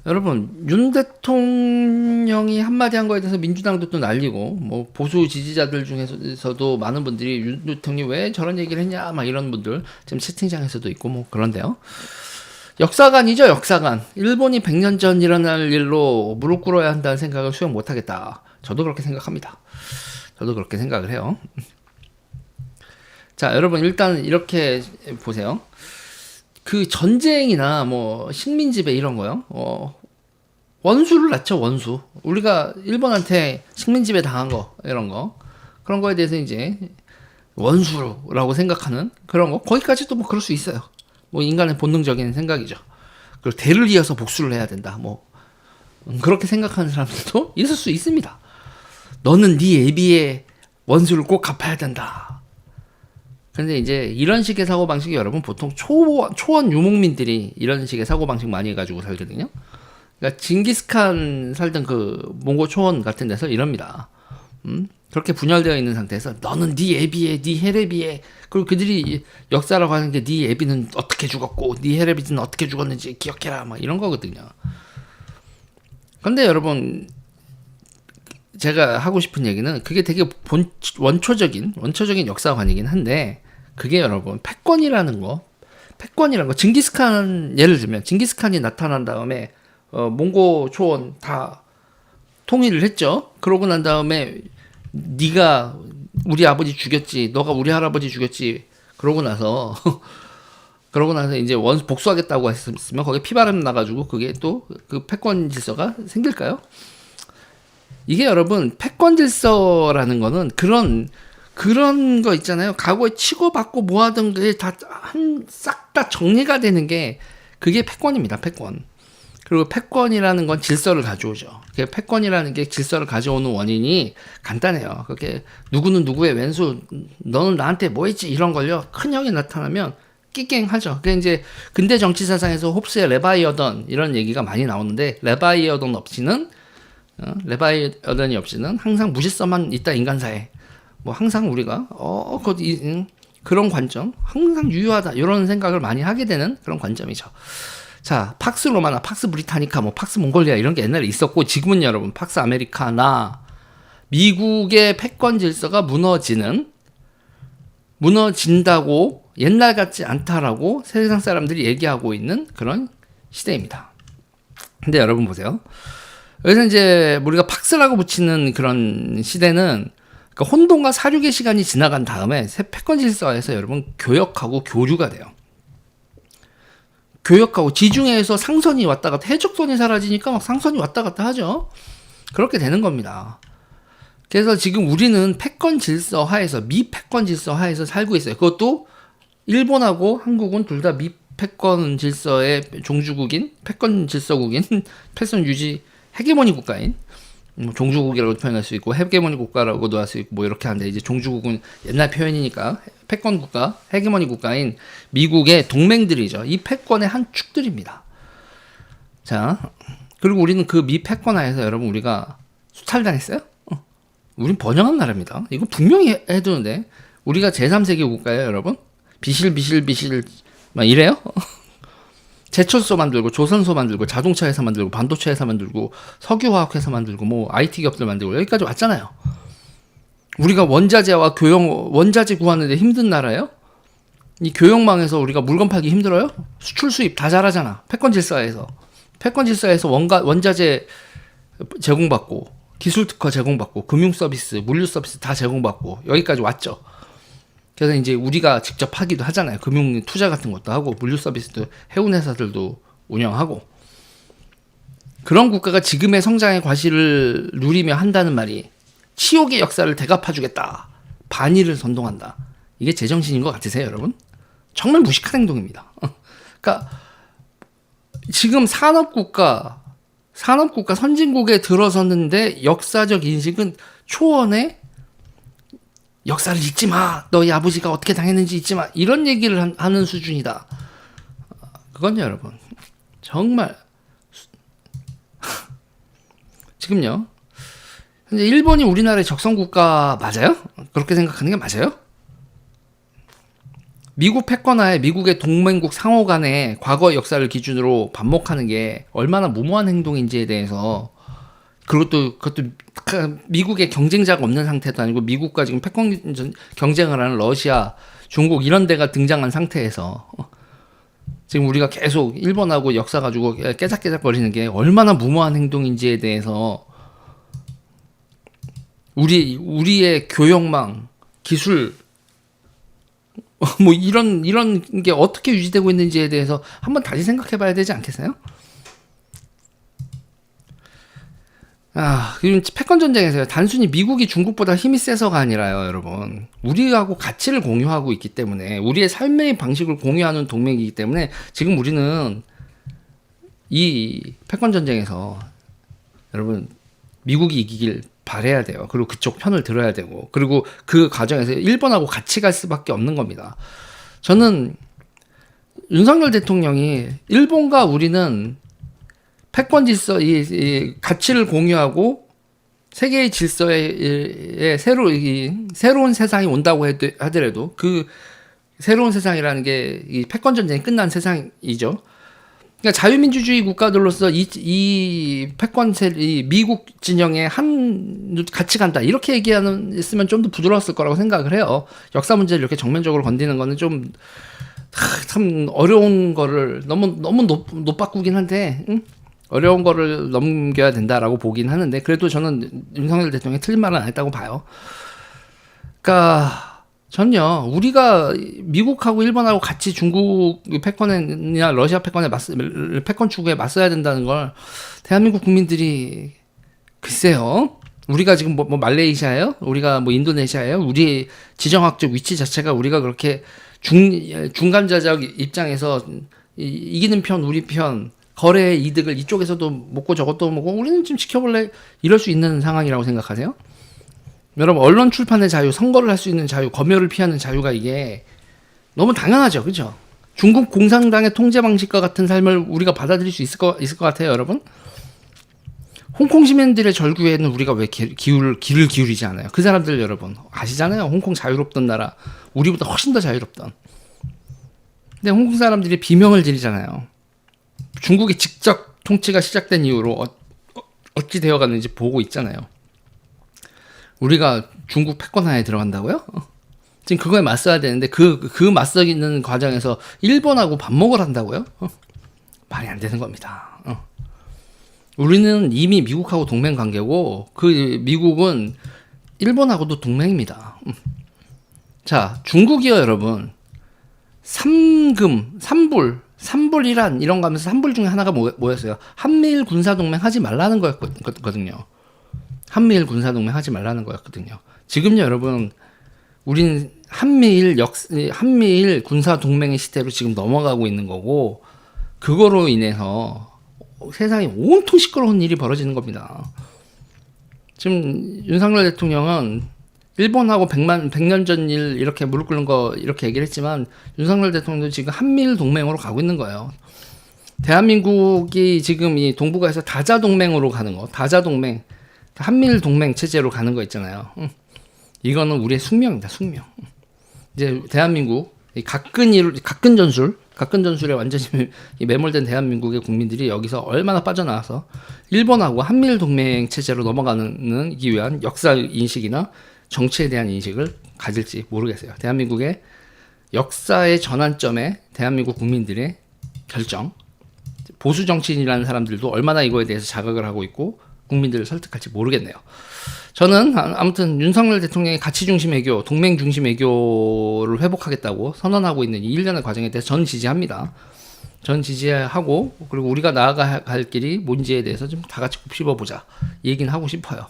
여러분, 윤 대통령이 한마디 한 거에 대해서 민주당도 또 난리고, 뭐, 보수 지지자들 중에서도 많은 분들이 윤 대통령이 왜 저런 얘기를 했냐, 막 이런 분들, 지금 채팅창에서도 있고, 뭐, 그런데요. 역사관이죠, 역사관. 일본이 100년 전 일어날 일로 무릎 꿇어야 한다는 생각을 수용 못 하겠다. 저도 그렇게 생각합니다. 저도 그렇게 생각을 해요. 자, 여러분, 일단 이렇게 보세요. 그 전쟁이나 뭐 식민지배 이런 거요. 원수를 낳죠, 원수. 우리가 일본한테 식민지배 당한 거 이런 거 그런 거에 대해서 이제 원수라고 생각하는 그런 거 거기까지도 뭐 그럴 수 있어요. 뭐 인간의 본능적인 생각이죠. 그리고 대를 이어서 복수를 해야 된다. 뭐 그렇게 생각하는 사람들도 있을 수 있습니다. 너는 네 애비의 원수를 꼭 갚아야 된다. 근데 이제 이런 식의 사고방식이 여러분 보통 초원 유목민들이 이런 식의 사고방식 많이 해가지고 살거든요. 그러니까 징기스칸 살던 그 몽고 초원 같은 데서 이럽니다. 그렇게 분열되어 있는 상태에서 너는 네 애비에 네 헤레비에 그리고 그들이 역사라고 하는 게 네 애비는 어떻게 죽었고 네 헤레비는 어떻게 죽었는지 기억해라 막 이런 거거든요. 근데 여러분 제가 하고 싶은 얘기는 그게 되게 원초적인 역사관이긴 한데 그게 여러분 패권이라는 거 징기스칸 예를 들면 징기스칸이 나타난 다음에 몽고 초원 다 통일을 했죠. 그러고 난 다음에 네가 우리 아버지 죽였지, 너가 우리 할아버지 죽였지. 그러고 나서 이제 원수 복수하겠다고 했으면 거기에 피바람 나가지고 그게 또 그 패권 질서가 생길까요? 이게 여러분 패권 질서라는 거는 그런 거 있잖아요. 과거에 치고받고 모아둔 게 다 싹 다 정리가 되는 게 그게 패권입니다. 패권. 그리고 패권이라는 건 질서를 가져오죠. 패권이라는 게 질서를 가져오는 원인이 간단해요. 그게 누구는 누구의 왼수, 너는 나한테 뭐 했지 이런 걸요. 큰 형이 나타나면 끼깽하죠. 그게 이제 근대 정치 사상에서 홉스의 레바이어던 이런 얘기가 많이 나오는데 레바이어던이 없이는 항상 무질서만 있다 인간사에. 뭐 항상 우리가 그런 관점 항상 유효하다 이런 생각을 많이 하게 되는 그런 관점이죠. 자, 팍스 로마나 팍스 브리타니카 뭐 팍스 몽골리아 이런 게 옛날에 있었고 지금은 여러분 팍스 아메리카나 미국의 패권 질서가 무너진다고 옛날 같지 않다라고 세상 사람들이 얘기하고 있는 그런 시대입니다. 근데 여러분 보세요. 여기서 이제 우리가 팍스라고 붙이는 그런 시대는 그러니까 혼돈과 사륙의 시간이 지나간 다음에 새 패권 질서에서 여러분 교역하고 교류가 돼요. 교역하고 지중해에서 상선이 왔다 갔다 해적선이 사라지니까 막 상선이 왔다 갔다 하죠. 그렇게 되는 겁니다. 그래서 지금 우리는 패권 질서 하에서 미패권 질서 하에서 살고 있어요. 그것도 일본하고 한국은 둘 다 미패권 질서의 종주국인 패권 질서국인 패권 유지 헤게모니 국가인 종주국이라고 표현할 수 있고 헤게모니 국가라고도 할 수 있고 뭐 이렇게 하는데 이제 종주국은 옛날 표현이니까 패권 국가, 헤게모니 국가인 미국의 동맹들이죠. 이 패권의 한 축들입니다. 자, 그리고 우리는 그 미패권 하에서 여러분 우리가 수탈당했어요? 우린 번영한 나라입니다. 이거 분명히 해두는데 우리가 제3세계 국가예요, 여러분. 비실 막 이래요? 제철소 만들고 조선소 만들고 자동차 회사 만들고 반도체 회사 만들고 석유화학 회사 만들고 뭐 IT 기업들 만들고 여기까지 왔잖아요. 우리가 원자재와 원자재 구하는데 힘든 나라예요? 이 교역망에서 우리가 물건 팔기 힘들어요? 수출 수입 다 잘하잖아. 패권 질서에서 원자재 제공받고 기술 특허 제공받고 금융 서비스, 물류 서비스 다 제공받고 여기까지 왔죠. 그래서 이제 우리가 직접 하기도 하잖아요. 금융 투자 같은 것도 하고 물류 서비스도 해운 회사들도 운영하고 그런 국가가 지금의 성장의 과실을 누리며 한다는 말이 치욕의 역사를 되갚아주겠다. 반일을 선동한다. 이게 제정신인 것 같으세요, 여러분? 정말 무식한 행동입니다. 그러니까 지금 산업국가 선진국에 들어섰는데 역사적 인식은 초원의 역사를 잊지 마. 너희 아버지가 어떻게 당했는지 잊지 마. 이런 얘기를 하는 수준이다. 그건요, 여러분. 정말 지금요. 현재 일본이 우리나라의 적성국가 맞아요? 그렇게 생각하는 게 맞아요? 미국 패권하에 미국의 동맹국 상호 간의 과거 역사를 기준으로 반목하는 게 얼마나 무모한 행동인지에 대해서, 그것도 미국의 경쟁자가 없는 상태도 아니고 미국과 지금 패권 경쟁을 하는 러시아, 중국 이런 데가 등장한 상태에서 지금 우리가 계속 일본하고 역사 가지고 깨작깨작거리는 게 얼마나 무모한 행동인지에 대해서 우리의 교역망, 기술 뭐 이런 게 어떻게 유지되고 있는지에 대해서 한번 다시 생각해 봐야 되지 않겠어요? 그리고 패권 전쟁에서요. 단순히 미국이 중국보다 힘이 세서가 아니라요, 여러분. 우리하고 가치를 공유하고 있기 때문에, 우리의 삶의 방식을 공유하는 동맹이기 때문에 지금 우리는 이 패권 전쟁에서 여러분 미국이 이기길 바라야 돼요. 그리고 그쪽 편을 들어야 되고, 그리고 그 과정에서 일본하고 같이 갈 수밖에 없는 겁니다. 저는 윤석열 대통령이 일본과 우리는 패권 질서, 이 가치를 공유하고 세계의 질서에 새로운 세상이 온다고 하더라도 그 새로운 세상이라는 게 이 패권 전쟁이 끝난 세상이죠. 그러니까 자유민주주의 국가들로서 이 패권 이 미국 진영에 같이 간다 이렇게 얘기했으면 좀 더 부드러웠을 거라고 생각을 해요. 역사 문제를 이렇게 정면적으로 건드는 거는 좀 참 어려운 거를 너무 높바꾸긴 한데, 응? 어려운 거를 넘겨야 된다라고 보긴 하는데, 그래도 저는 윤석열 대통령이 틀린 말은 안 했다고 봐요. 그러니까 전요, 우리가 미국하고 일본하고 같이 중국 패권이나 러시아 패권 추구에 맞서야 된다는 걸 대한민국 국민들이, 글쎄요, 우리가 지금 뭐 말레이시아예요? 우리가 뭐 인도네시아예요? 우리 지정학적 위치 자체가 우리가 그렇게 중간자적 입장에서 이기는 편, 우리 편, 거래의 이득을 이쪽에서도 먹고 저것도 먹고 우리는 좀 지켜볼래? 이럴 수 있는 상황이라고 생각하세요? 여러분, 언론 출판의 자유, 선거를 할 수 있는 자유, 검열을 피하는 자유가 이게 너무 당연하죠. 그죠? 중국 공산당의 통제 방식과 같은 삶을 우리가 받아들일 수 있을 것 같아요, 여러분? 홍콩 시민들의 절규에는 우리가 왜 귀를 기울이지 않아요? 그 사람들 여러분 아시잖아요. 홍콩 자유롭던 나라, 우리보다 훨씬 더 자유롭던. 근데 홍콩 사람들이 비명을 지르잖아요. 중국의 직접 통치가 시작된 이후로 어찌 되어가는지 보고 있잖아요. 우리가 중국 패권하에 들어간다고요? 지금 그거에 맞서야 되는데 그 맞서기는 과정에서 일본하고 반목을 한다고요? 말이 안 되는 겁니다. 우리는 이미 미국하고 동맹 관계고 그 미국은 일본하고도 동맹입니다. 자, 중국이요 여러분. 삼불이란 이런 거 하면서 삼불 중에 하나가 뭐였어요? 한미일 군사동맹 하지 말라는 거였거든요. 한미일 군사동맹 하지 말라는 거였거든요. 지금요 여러분, 우리는 한미일 군사동맹의 시대로 지금 넘어가고 있는 거고, 그거로 인해서 세상에 온통 시끄러운 일이 벌어지는 겁니다. 지금 윤석열 대통령은 일본하고 100년 전 일 이렇게 무릎 꿇는 거 이렇게 얘기를 했지만, 윤석열 대통령도 지금 한미일 동맹으로 가고 있는 거예요. 대한민국이 지금 이 동북아에서 다자동맹으로 가는 거, 다자동맹, 한미일 동맹 체제로 가는 거 있잖아요. 이거는 우리의 숙명입니다. 숙명. 이제 대한민국 각근 전술에 완전히 매몰된 대한민국의 국민들이 여기서 얼마나 빠져나와서 일본하고 한미일 동맹 체제로 넘어가는 위한 역사 인식이나 정치에 대한 인식을 가질지 모르겠어요. 대한민국의 역사의 전환점에 대한민국 국민들의 결정, 보수 정치인이라는 사람들도 얼마나 이거에 대해서 자각을 하고 있고 국민들을 설득할지 모르겠네요. 저는 아무튼 윤석열 대통령의 가치 중심 외교, 동맹 중심 외교를 회복하겠다고 선언하고 있는 이 일련의 과정에 대해서 전 지지합니다. 전 지지하고, 그리고 우리가 나아갈 길이 뭔지에 대해서 좀 다 같이 곱씹어 보자, 이 얘기는 하고 싶어요.